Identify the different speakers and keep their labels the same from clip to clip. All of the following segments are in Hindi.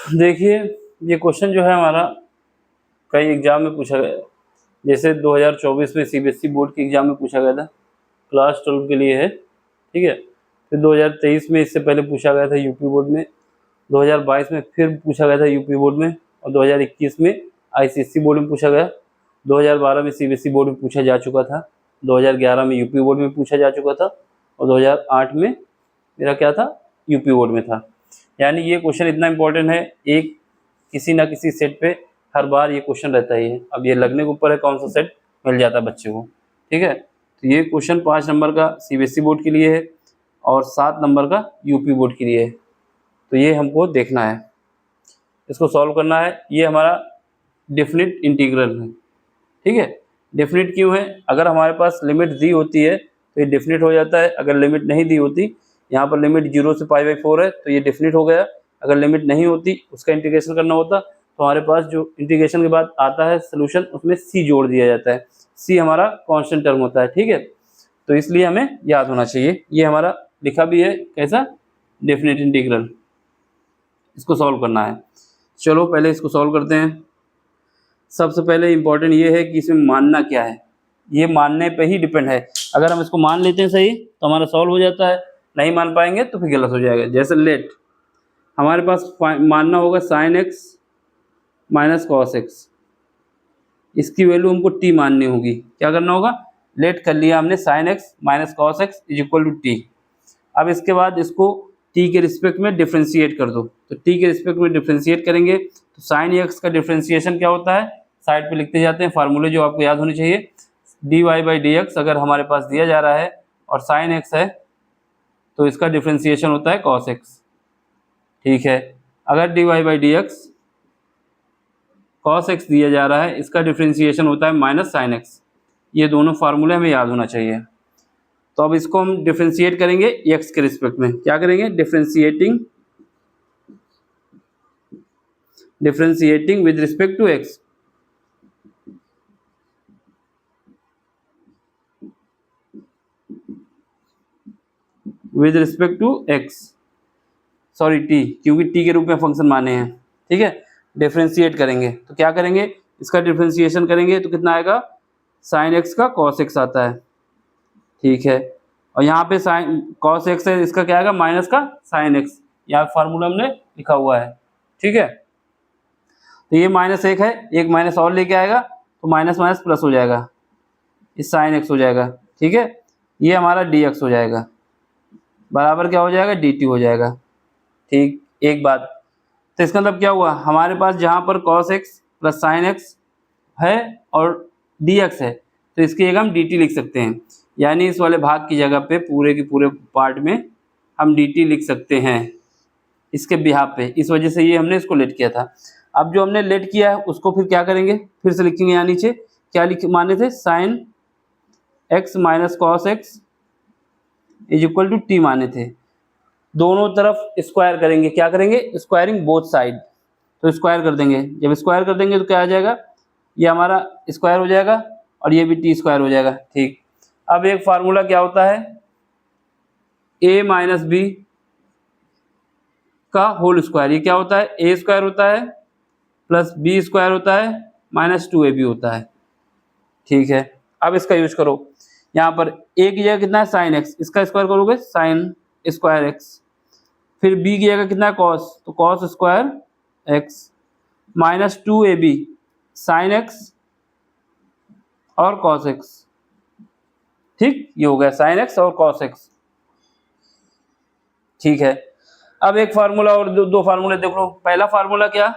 Speaker 1: देखिए, ये क्वेश्चन जो है हमारा कई एग्ज़ाम में पूछा गया है। जैसे 2024 में सीबीएसई बोर्ड के एग्ज़ाम में पूछा गया था, क्लास 12 के लिए है, ठीक है। फिर 2023 में इससे पहले पूछा गया था यूपी बोर्ड में, 2022 में फिर पूछा गया था यूपी बोर्ड में, और 2021 में आईसीएसई बोर्ड में पूछा गया। 2012 में सीबीएसई बोर्ड में पूछा जा चुका था, 2011 में यूपी बोर्ड में पूछा जा चुका था, और 2008 में मेरा क्या था, यूपी बोर्ड में था। यानी ये क्वेश्चन इतना इम्पोर्टेंट है, एक किसी ना किसी सेट पे हर बार ये क्वेश्चन रहता ही है। अब ये लगने के ऊपर है कौन सा सेट मिल जाता है बच्चे को, ठीक है। तो ये क्वेश्चन 5 नंबर का सीबीएसई बोर्ड के लिए है और 7 नंबर का यूपी बोर्ड के लिए है। तो ये हमको देखना है, इसको सॉल्व करना है। ये हमारा डेफिनिट इंटीग्रल है, ठीक है। डेफिनिट क्यों है? अगर हमारे पास लिमिट दी होती है तो ये डेफिनिट हो जाता है। अगर लिमिट नहीं दी होती, यहाँ पर लिमिट 0 से π/4 है तो ये डेफिनिट हो गया। अगर लिमिट नहीं होती, उसका इंटीग्रेशन करना होता, तो हमारे पास जो इंटीग्रेशन के बाद आता है सोल्यूशन, उसमें c जोड़ दिया जाता है। c हमारा कांस्टेंट टर्म होता है, ठीक है। तो इसलिए हमें याद होना चाहिए। ये हमारा लिखा भी है कैसा, डेफिनिट इंटीग्रल। इसको सॉल्व करना है। चलो पहले इसको सॉल्व करते हैं। सबसे पहले इम्पोर्टेंट ये है कि इसमें मानना क्या है। ये मानने पे ही डिपेंड है। अगर हम इसको मान लेते हैं सही तो हमारा सॉल्व हो जाता है, नहीं मान पाएंगे तो फिर गलत हो जाएगा। जैसे लेट हमारे पास मानना होगा sin x minus cos x, इसकी वैल्यू हमको t माननी होगी। क्या करना होगा, लेट कर लिया हमने sin x minus cos x is equal to t. अब इसके बाद इसको t के रिस्पेक्ट में डिफ्रेंशिएट कर दो। तो t के रिस्पेक्ट में डिफ्रेंशिएट करेंगे तो sin x का डिफ्रेंशिएशन क्या होता है, साइड पे लिखते जाते हैं फार्मूले जो आपको याद होने चाहिए। dy/dx अगर हमारे पास दिया जा रहा है और sin x है तो इसका डिफ्रेंशिएशन होता है cos x, ठीक है। अगर dy/dx cos x दिया जा रहा है, इसका डिफ्रेंशिएशन होता है माइनस sin x। ये दोनों फार्मूले हमें याद होना चाहिए। तो अब इसको हम डिफ्रेंशिएट करेंगे x के रिस्पेक्ट में। क्या करेंगे, differentiating with respect to x। With respect to x, sorry t, क्योंकि t के रूप में फंक्शन माने हैं, ठीक है। डिफ्रेंशिएट करेंगे तो क्या करेंगे, इसका डिफ्रेंशिएशन करेंगे तो कितना आएगा, sin x का cos x आता है, ठीक है। और यहाँ पे sin cos x है, इसका क्या आएगा, माइनस का sin x। यहाँ फार्मूला हमने लिखा हुआ है, ठीक है। तो ये -1 है, एक माइनस और लेके आएगा तो माइनस माइनस प्लस हो जाएगा, इस sin x हो जाएगा, ठीक है। ये हमारा dx हो जाएगा, बराबर क्या हो जाएगा, dt हो जाएगा, ठीक। एक बात, तो इसका मतलब क्या हुआ, हमारे पास जहाँ पर cos x plus sin x है और dx है तो इसकी जगह हम dt लिख सकते हैं। यानी इस वाले भाग की जगह पे पूरे के पूरे पार्ट में हम dt लिख सकते हैं इसके बिहाफ पे। इस वजह से ये हमने इसको लेट किया था। अब जो हमने लेट किया है उसको फिर क्या करेंगे, फिर से लिखेंगे। यहाँ नीचे क्या लिख माने थे, sin x minus cos x is equal to t माने थे। दोनों तरफ स्क्वायर करेंगे, क्या करेंगे, स्क्वायरिंग बोथ साइड। तो स्क्वायर कर देंगे, जब स्क्वायर कर देंगे तो क्या आ जाएगा, ये हमारा स्क्वायर हो जाएगा और ये भी टी स्क्वायर हो जाएगा, ठीक। अब एक फार्मूला क्या होता है, a माइनस बी का होल स्क्वायर। ये क्या होता है, a स्क्वायर होता है प्लस b स्क्वायर होता है माइनस 2ab होता है, ठीक है। अब इसका यूज करो, यहाँ पर a की जगह कितना है sin x, इसका स्क्वायर करोगे sin स्क्वायर x, फिर b की जगह कितना है cos, तो cos square x minus 2ab sin x और cos x, ठीक। ये हो गया sin x और cos x, ठीक है। अब एक फार्मूला और दो फार्मूले देख लो। पहला फार्मूला क्या,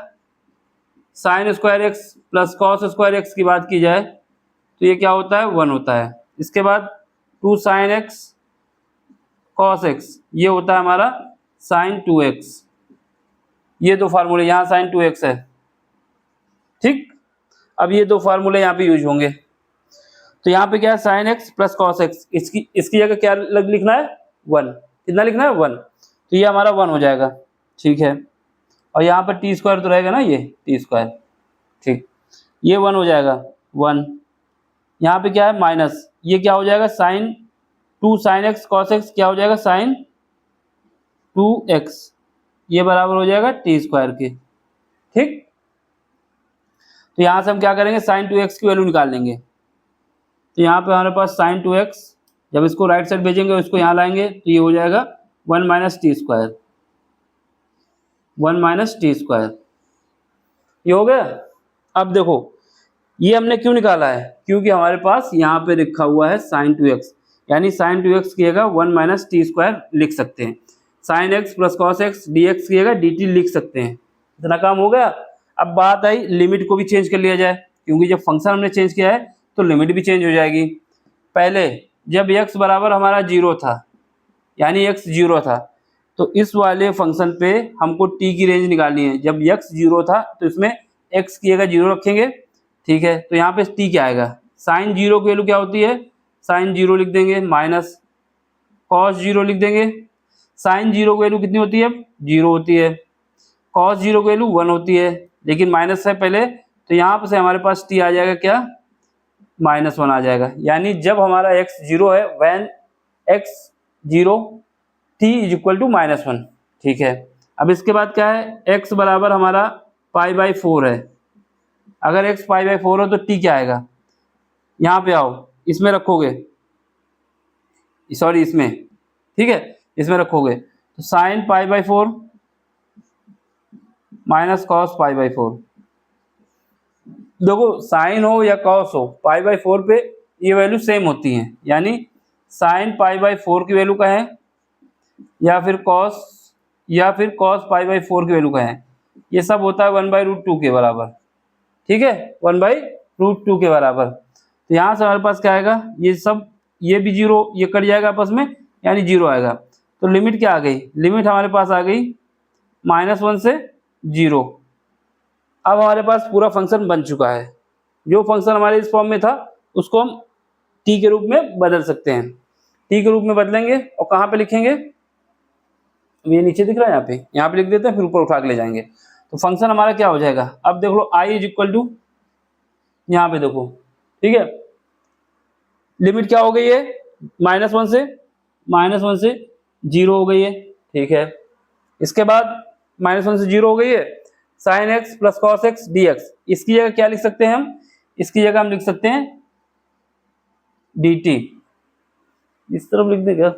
Speaker 1: sin square x plus cos square x की बात की जाए तो ये क्या होता है, 1 होता है। इसके बाद 2 sin x cos x, ये होता है हमारा sin 2x। ये दो फार्मूले, यहाँ sin 2x है, ठीक। अब ये दो फार्मूले यहाँ पे यूज होंगे। तो यहाँ पे क्या है, sin x plus cos x, इसकी जगह क्या लिखना है, 1। कितना लिखना है, 1। तो ये हमारा 1 हो जाएगा, ठीक है। और यहाँ पर टी स्क्वायर तो रहेगा ना, ये टी स्क्वायर, ठीक। ये 1 हो जाएगा, 1। यहाँ पे क्या है, माइनस, ये क्या हो जाएगा,2 sin x cos x क्या हो जाएगा, sin 2x, ये बराबर हो जाएगा टी स्क्वायर के, ठीक, तो यहाँ से हम क्या करेंगे, साइन 2x की वैल्यू निकाल लेंगे। तो यहाँ पे हमारे पास साइन 2x, जब इसको राइट साइड भेजेंगे इसको यहाँ लाएंगे तो ये हो जाएगा 1 minus T square, 1 minus T square, ये हो गया। अब देखो ये हमने क्यों निकाला है, क्योंकि हमारे पास यहाँ पे लिखा हुआ है साइन 2x, यानी साइन 2x की जगह 1 माइनस टी स्क्वायर लिख सकते हैं, sine x plus cos x dx की जगह dt लिख सकते हैं। इतना काम हो गया। अब बात आई लिमिट को भी चेंज कर लिया जाए, क्योंकि जब फंक्शन हमने चेंज किया है तो लिमिट भी चेंज हो जाएगी। पहले जब x बराबर हमारा 0 था, यानी x 0 था, तो इस वाले फंक्शन पे हमको t की रेंज निकालनी है। जब x 0 था तो इसमें x की जगह 0 रखेंगे, ठीक है। तो यहाँ पे t क्या आएगा, साइन 0 की वैल्यू क्या होती है, साइन 0 लिख देंगे, माइनस कॉस 0 लिख देंगे। साइन 0 की वैल्यू कितनी होती है, 0 होती है, कॉस 0 की वैल्यू 1 होती है, लेकिन माइनस है पहले, तो यहाँ से हमारे पास t आ जाएगा क्या, -1 आ जाएगा। यानी जब हमारा x 0 है, when x 0 t is equal to -1, ठीक है। अब इसके बाद क्या है, x बराबर हमारा π/4 है। अगर x π/4 हो तो t क्या आएगा, यहाँ पे आओ, इसमें रखोगे, सॉरी इसमें, ठीक है, इसमें रखोगे तो साइन π/4 माइनस कॉस π/4। देखो साइन हो या कॉस हो, π/4 पे ये वैल्यू सेम होती है, यानी साइन π/4 की वैल्यू का है या फिर कॉस π/4 की वैल्यू का है, ये सब होता है 1/√2 के बराबर, ठीक है, 1/√2 के बराबर। तो यहाँ से हमारे पास क्या आएगा, ये सब, ये भी 0, ये कट जाएगा आपस में, यानी 0 आएगा। तो लिमिट क्या आ गई, लिमिट हमारे पास आ गई -1 से 0। अब हमारे पास पूरा फंक्शन बन चुका है। जो फंक्शन हमारे इस फॉर्म में था उसको हम t के रूप में बदल सकते हैं, t के रूप में बदलेंगे और कहाँ पे लिखेंगे, ये नीचे दिख रहा है, यहाँ पे लिख देते हैं, फिर ऊपर उठा के ले जाएंगे। तो फंक्शन हमारा क्या हो जाएगा, अब देख लो i इज इक्वल टू, यहाँ पे देखो, ठीक है, लिमिट क्या हो गई है, -1 से 0 हो गई है, ठीक है। इसके बाद -1 से 0 हो गई है, sine x plus cos x dx, इसकी जगह क्या लिख सकते हैं हम, इसकी जगह हम लिख सकते हैं dt, इस तरफ लिख देगा,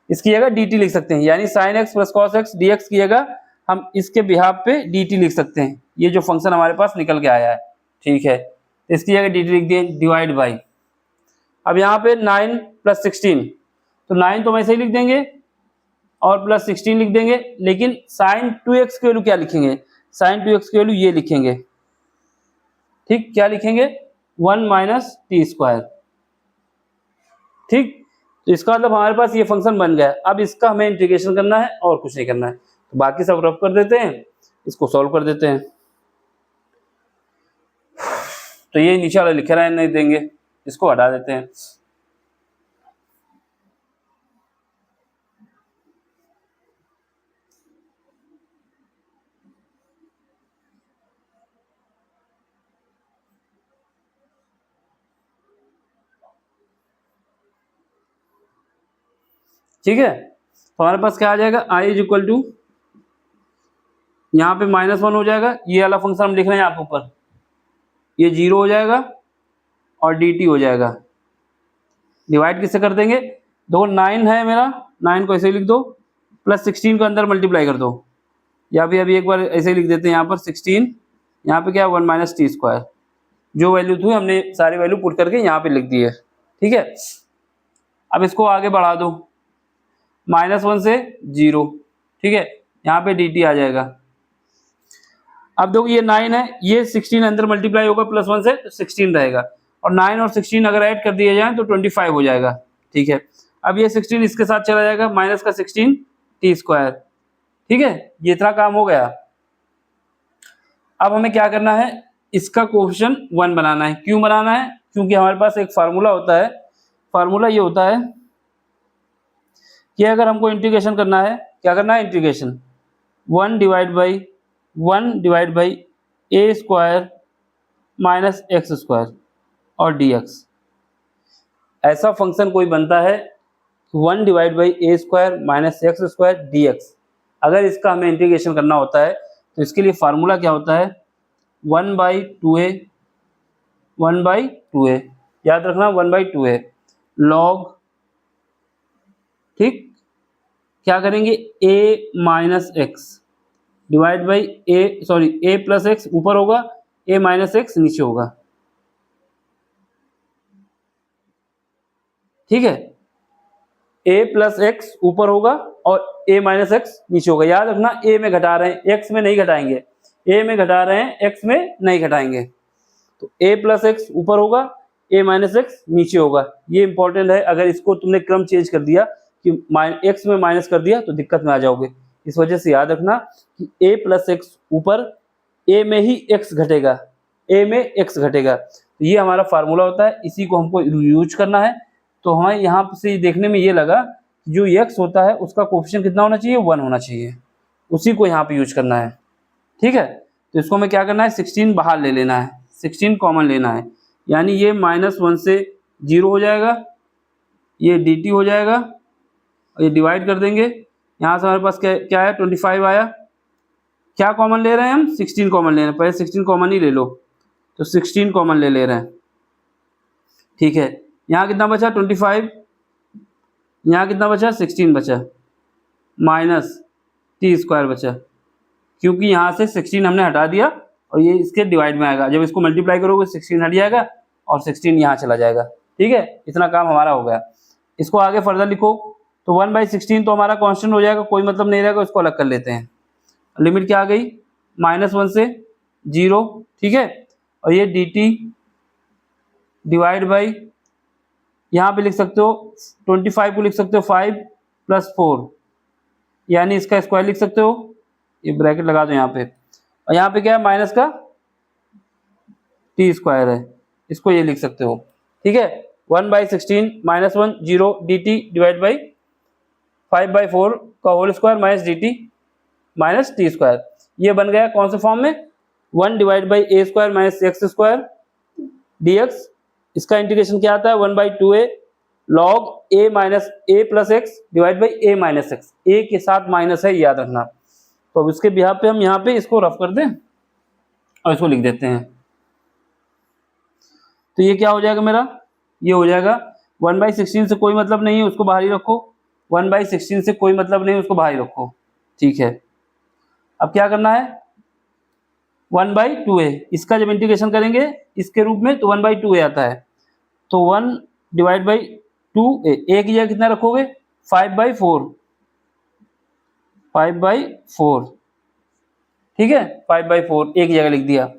Speaker 1: इसकी जगह dt लिख सकते हैं, यानी sine x plus cos x dx की जगह हम इसके बिहाफ पे dt लिख सकते हैं। ये जो फंक्शन हमारे पास निकल के आया है, ठीक है, तो इसकी जगह dt लिख दिए, डिवाइड बाई, अब यहाँ पे 9 + 16, तो 9 तो वैसे ही लिख देंगे और प्लस 16 लिख देंगे, लेकिन साइन 2x की वैल्यू क्या लिखेंगे, साइन 2x की वैल्यू ये लिखेंगे, ठीक, क्या लिखेंगे, 1 माइनस टी स्क्वायर, ठीक। तो इसका मतलब हमारे पास ये फंक्शन बन गया। अब इसका हमें इंटीग्रेशन करना है और कुछ नहीं करना है, तो बाकी सब रफ कर देते हैं, इसको सॉल्व कर देते हैं। तो ये नीचे वाला लिखे रहने नहीं देंगे, इसको हटा देते हैं। ठीक है, तो हमारे पास क्या आ जाएगा, i इज इक्वल टू, यहाँ पे -1 हो जाएगा, ये वाला फंक्शन हम लिख रहे हैं यहाँ पे ऊपर, ये 0 हो जाएगा और dt हो जाएगा। डिवाइड किससे कर देंगे, देखो 9 है मेरा, 9 को ऐसे ही लिख दो, प्लस 16 को अंदर मल्टीप्लाई कर दो, या फिर अभी एक बार ऐसे ही लिख देते हैं, यहाँ पर 16, यहाँ पे क्या है 1 माइनस टी स्क्वायर, जो वैल्यू थी हमने सारी वैल्यू पुट करके यहाँ पे लिख दी है, ठीक है। अब इसको आगे बढ़ा दो, -1 से 0, ठीक है, यहाँ पे dt आ जाएगा। अब देखो ये 9 है, ये 16 अंदर मल्टीप्लाई होगा +1 से, तो 16 रहेगा, और 9 और 16 अगर ऐड कर दिए जाए तो 25 हो जाएगा, ठीक है। अब ये 16 इसके साथ चला जाएगा, माइनस का 16 टी स्क्वायर, ठीक है, ये इतना काम हो गया। अब हमें क्या करना है, इसका कोएफिशिएंट 1 बनाना है। क्यों बनाना है, क्योंकि हमारे पास एक फार्मूला होता है, फार्मूला ये होता है कि अगर हमको इंटीग्रेशन करना है, क्या करना है, integration 1 divide by a square minus x square और dx। ऐसा फंक्शन कोई बनता है 1 divide by a square minus x square dx। अगर इसका हमें इंटीग्रेशन करना होता है तो इसके लिए फार्मूला क्या होता है, 1/2a, 1/2a, याद रखना 1/2a लॉग, ठीक, क्या करेंगे a minus x divide by a plus x ऊपर होगा, a माइनस एक्स नीचे होगा, ठीक है, a प्लस एक्स ऊपर होगा और a माइनस एक्स नीचे होगा। याद रखना a में घटा रहे हैं, x में नहीं घटाएंगे, a में घटा रहे हैं, x में नहीं घटाएंगे। तो a प्लस एक्स ऊपर होगा, a माइनस एक्स नीचे होगा। ये इंपॉर्टेंट है, अगर इसको तुमने क्रम चेंज कर दिया कि x में माइनस कर दिया तो दिक्कत में आ जाओगे। इस वजह से याद रखना कि a प्लस एक्स ऊपर, a में ही x घटेगा, a में x घटेगा। तो ये हमारा फार्मूला होता है, इसी को हमको यूज करना है। तो हमें यहाँ से देखने में ये लगा जो x होता है उसका कोफिशिएंट कितना होना चाहिए, 1 होना चाहिए, उसी को यहाँ पे यूज करना है, ठीक है। तो इसको हमें क्या करना है, 16 बाहर ले लेना है, 16 कॉमन लेना है, यानी ये -1 से 0 हो जाएगा, ये dt हो जाएगा, और ये डिवाइड कर देंगे। यहाँ से हमारे पास क्या है 25 आया, क्या कॉमन ले रहे हैं हम, 16 कॉमन ले रहे हैं, पहले 16 कॉमन ही ले लो, तो 16 कॉमन ले रहे हैं, ठीक है। यहाँ कितना बचा 25, यहाँ कितना बचा 16 बचा, माइनस t² बचा, क्योंकि यहाँ से 16 हमने हटा दिया और ये इसके डिवाइड में आएगा, जब इसको मल्टीप्लाई करोगे 16 हट जाएगा और 16 यहाँ चला जाएगा, ठीक है। इतना काम हमारा हो गया। इसको आगे फर्दर लिखो तो 1/16 तो हमारा कांस्टेंट हो जाएगा, कोई मतलब नहीं रहेगा, इसको अलग कर लेते हैं। लिमिट क्या आ गई, -1 से 0, ठीक है, और ये dt डिवाइड बाई, यहाँ पे लिख सकते हो 25 को लिख सकते हो 5 + 4, यानी इसका स्क्वायर लिख सकते हो, ये ब्रैकेट लगा दो यहाँ पे, और यहाँ पे क्या है माइनस का t² है, इसको ये लिख सकते हो, ठीक है। 1/16 -1 0 dt डिवाइड बाई 5/4 का whole square minus dt minus t², ये बन गया कौन से फॉर्म में, 1 divide by a² minus x² dx। इसका इंटीग्रेशन क्या आता है 1/2a log a minus a plus x divide by a minus x, a के साथ माइनस है, याद रखना। तो अब इसके बिहाफ पे हम यहाँ पे इसको रफ कर दें और इसको लिख देते हैं, तो ये क्या हो जाएगा मेरा, ये हो जाएगा 1/16 से कोई मतलब नहीं है, उसको बाहर ही रखो, 1/16 से कोई मतलब नहीं है, उसको बाहर ही रखो, ठीक है। अब क्या करना है 1/2a, इसका जब इंटीग्रेशन करेंगे इसके रूप में तो 1/2a आता है, तो 1 डिवाइड बाई 2a, a की जगह कितना रखोगे 5/4, 5/4, ठीक है, 5/4 a की जगह लिख दिया।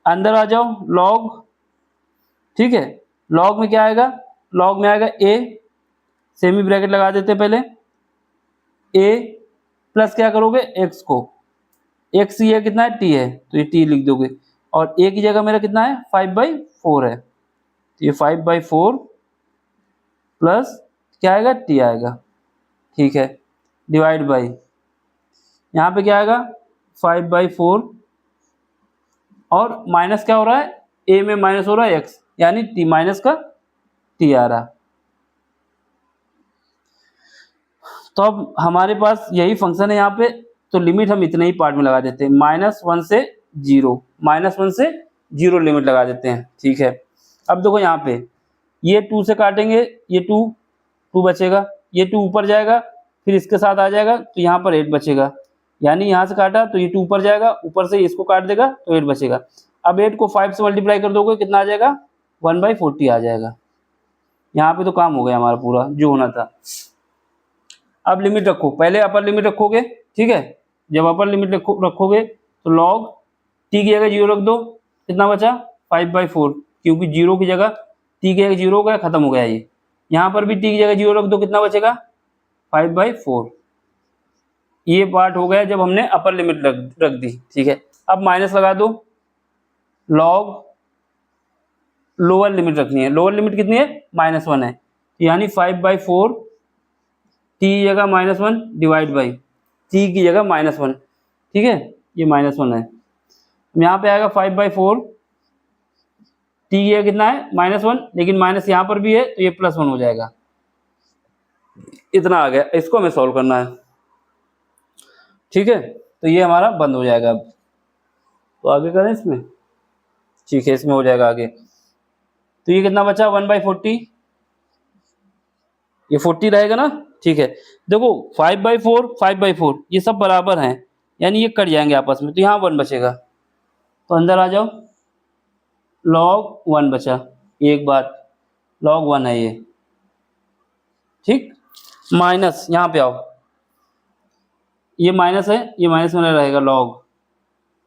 Speaker 1: अंदर आ जाओ log, ठीक है, log में क्या आएगा, log में आएगा a, सेमी ब्रैकेट लगा देते पहले, a प्लस क्या करोगे x को, x ये कितना है t है, तो ये t लिख दोगे, और a की जगह मेरा कितना है 5/4 है, तो ये 5/4 प्लस क्या आएगा t आएगा, ठीक है, डिवाइड बाई, यहाँ पे क्या आएगा 5/4 और माइनस क्या हो रहा है, a में माइनस हो रहा है x, यानी t माइनस का t आ रहा। तो अब हमारे पास यही फंक्शन है यहाँ पे, तो लिमिट हम इतने ही पार्ट में लगा देते हैं, -1 से 0, -1 से 0 लिमिट लगा देते हैं, ठीक है। अब देखो यहाँ पे ये 2 से काटेंगे, ये 2 बचेगा, ये 2 ऊपर जाएगा, फिर इसके साथ आ जाएगा तो यहाँ पर 8 बचेगा, यानी यहाँ से काटा तो ये 2 ऊपर जाएगा, ऊपर से इसको काट देगा तो 8 बचेगा। अब 8 को 5 से मल्टीप्लाई कर दोगे कितना आ जाएगा 1/40 आ जाएगा। यहाँ पे तो काम हो गया हमारा पूरा जो होना था। अब लिमिट रखो, पहले अपर लिमिट रखोगे, ठीक है, जब अपर लिमिट रखोगे तो log t की जगह 0 रख दो, कितना बचा 5/4, क्योंकि 0 की जगह t की जगह 0 हो गया, खत्म हो गया ये। यहाँ पर भी t की जगह 0 रख दो, कितना बचेगा 5/4। ये पार्ट हो गया जब हमने अपर लिमिट रख दी, ठीक है। अब माइनस लगा दो, log लोअर लिमिट रखनी है, लोअर लिमिट कितनी है -1 है, यानी 5/4 t की जगह -1 डिवाइड बाई t की जगह -1, ठीक है, ये -1 है। यहाँ पे आएगा 5/4, t की जगह कितना है -1, लेकिन माइनस यहाँ पर भी है तो ये +1 हो जाएगा, इतना आ गया। इसको हमें सॉल्व करना है, ठीक है, तो ये हमारा बंद हो जाएगा अब। तो आगे करें इसमें, ठीक है इसमें हो जाएगा आगे। तो ये कितना बचा 1/40, ये 40 रहेगा ना, ठीक है। देखो 5/4 5/4 ये सब बराबर हैं, यानी ये कट जाएंगे आपस में, तो यहाँ 1 बचेगा। तो अंदर आ जाओ, log 1 बचा, एक बात log 1 है ये, ठीक। माइनस यहाँ पे आओ, ये माइनस है, ये माइनस में रहेगा log।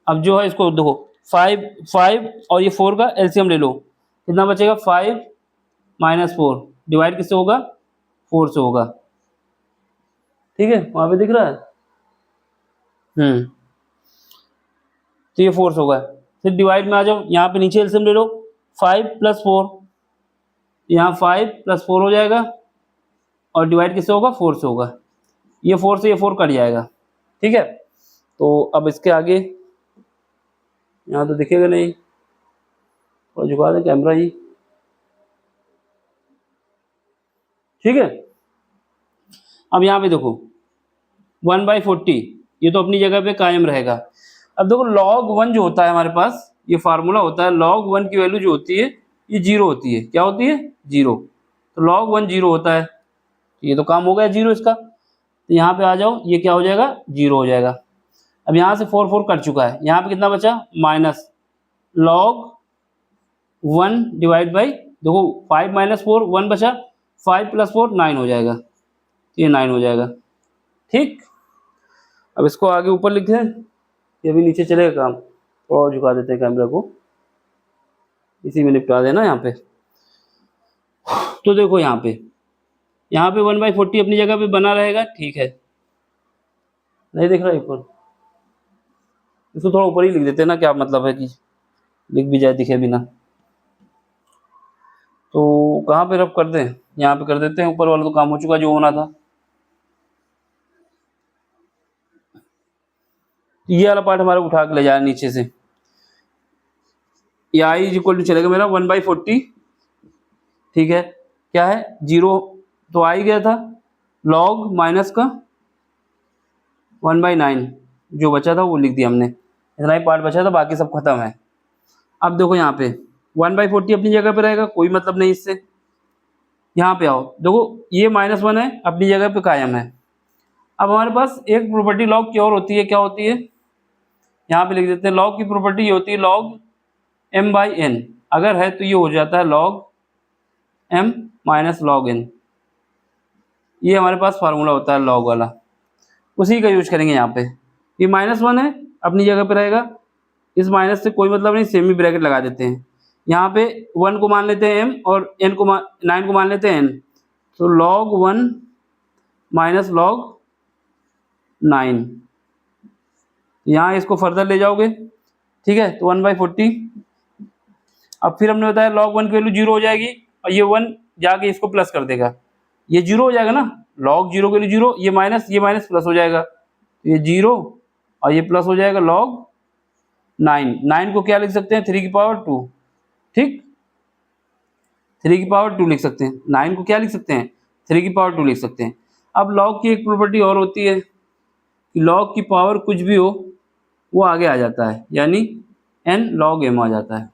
Speaker 1: अब जो है इसको देखो 5 और ये 4 का एलसीएम ले लो, कितना बचेगा 5 - 4 डिवाइड किससे होगा 4 से होगा, ठीक है वहां पे दिख रहा है। तो ये 4 से होगा। फिर डिवाइड में आ जाओ, यहाँ पे नीचे एलसीएम ले लो, 5 + 4, यहाँ 5 + 4 हो जाएगा और डिवाइड किससे होगा 4 से होगा। ये 4 से ये 4 कट जाएगा, ठीक है। तो अब इसके आगे यहाँ तो दिखेगा नहीं, और झुका दें कैमरा ही, ठीक है। अब यहाँ पे देखो 1/40 ये तो अपनी जगह पे कायम रहेगा। अब देखो log 1 जो होता है हमारे पास, ये फार्मूला होता है, log 1 की वैल्यू जो होती है ये 0 होती है। क्या होती है 0, तो log 1 0 होता है। ये तो काम हो गया 0 इसका, तो यहाँ पे आ जाओ, ये क्या हो जाएगा 0 हो जाएगा। अब यहाँ से 4 कट चुका है, यहाँ पे कितना बचा माइनस log 1 डिवाइड बाई, देखो 5 - 4 1 बचा, 5 + 4 9 हो जाएगा, ये 9 हो जाएगा, ठीक। अब इसको आगे ऊपर लिख दें, ये भी नीचे चलेगा काम, और झुका देते हैं कैमरा को, इसी में निपटा देना यहाँ पे। तो देखो यहाँ पे 1/40 अपनी जगह पे बना रहेगा, ठीक है। नहीं दिख रहा ऊपर, इसको थोड़ा ऊपर ही लिख देते हैं ना, क्या मतलब है कि लिख भी जाए दिखे बिना। तो कहाँ पे रब कर दें, यहाँ पे कर देते हैं, ऊपर वाला तो काम हो चुका जो होना था। ये वाला पार्ट हमारा उठा के ले जाए नीचे से, ये आई इक्वल टू चलेगा मेरा 1/40, ठीक है। क्या है 0 तो आ ही गया था, log माइनस का 1/9 जो बचा था वो लिख दिया हमने, इतना ही पार्ट बचा था, बाकी सब खत्म है। अब देखो यहाँ पे 1/40 अपनी जगह पे रहेगा, कोई मतलब नहीं इससे। यहाँ पे आओ, देखो ये -1 है अपनी जगह पे कायम है। अब हमारे पास एक प्रॉपर्टी log की और होती है, क्या होती है यहाँ पे लिख देते हैं, log की प्रॉपर्टी ये होती है log m/n, अगर है तो ये हो जाता है log m - log n। ये हमारे पास फार्मूला होता है log वाला, उसी का यूज करेंगे यहाँ पे। ये -1 है अपनी जगह पे रहेगा, इस माइनस से कोई मतलब नहीं, सेमी ब्रैकेट लगा देते हैं। यहाँ पे 1 को मान लेते हैं m और n को 9 को मान लेते हैं n, तो log 1 - log 9, यहाँ इसको फर्दर ले जाओगे, ठीक है। तो 1/40, अब फिर हमने बताया log 1 की वैल्यू 0 हो जाएगी, और ये 1 जाके इसको प्लस कर देगा, ये 0 हो जाएगा ना, log 0 की वैल्यू 0, ये माइनस प्लस हो जाएगा, तो ये 0 और ये प्लस हो जाएगा log 9 को क्या लिख सकते हैं 3 की पावर 2, ठीक। 3 की पावर 2 लिख सकते हैं, 9 को क्या लिख सकते हैं 3 की पावर 2 लिख सकते हैं। अब log की एक प्रॉपर्टी और होती है कि log की पावर कुछ भी हो वो आगे आ जाता है, यानी n log m आ जाता है।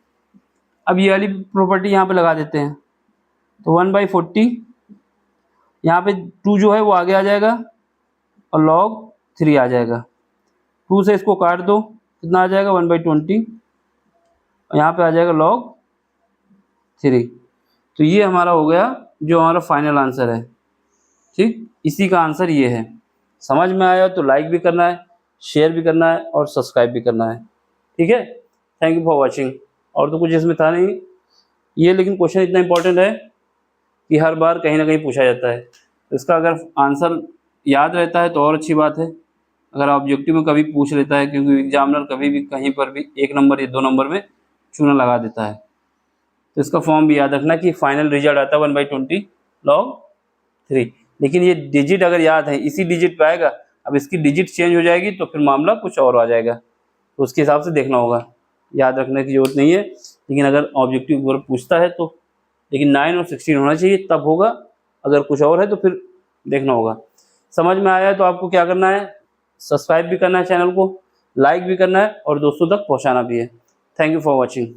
Speaker 1: अब ये वाली प्रॉपर्टी यहाँ पे लगा देते हैं, तो 1/40 यहाँ पे 2 जो है वो आगे आ जाएगा और log 3 आ जाएगा, 2 से इसको काट दो, कितना आ जाएगा 1/20, और यहाँ पे आ जाएगा log 3। तो ये हमारा हो गया जो हमारा फाइनल आंसर है, ठीक। इसी का आंसर ये है। समझ में आया तो लाइक भी करना है, शेयर भी करना है और सब्सक्राइब भी करना है, ठीक है। Thank you for watching. और तो कुछ इसमें था नहीं ये, लेकिन क्वेश्चन इतना इंपॉर्टेंट है कि हर बार कहीं ना कहीं पूछा जाता है, तो इसका अगर आंसर याद रहता है तो और अच्छी बात है। अगर ऑब्जेक्टिव में कभी पूछ लेता है, क्योंकि एग्जामिनर कभी भी कहीं पर भी 1 नंबर या 2 नंबर में चूना लगा देता है, तो इसका फॉर्म भी याद रखना कि फाइनल रिजल्ट आता है 1/20 log 3। लेकिन ये डिजिट अगर याद है इसी डिजिट पे आएगा, अब इसकी डिजिट चेंज हो जाएगी तो फिर मामला कुछ और आ जाएगा, तो उसके हिसाब से देखना होगा, याद रखने की जरूरत नहीं है। लेकिन अगर ऑब्जेक्टिव वर्क पूछता है तो, लेकिन 9 और 16 होना चाहिए तब होगा, अगर कुछ और है तो फिर देखना होगा। समझ में आया है तो आपको क्या करना है, सब्सक्राइब भी करना है चैनल को, लाइक भी करना है और दोस्तों तक पहुंचाना भी है। Thank you for watching.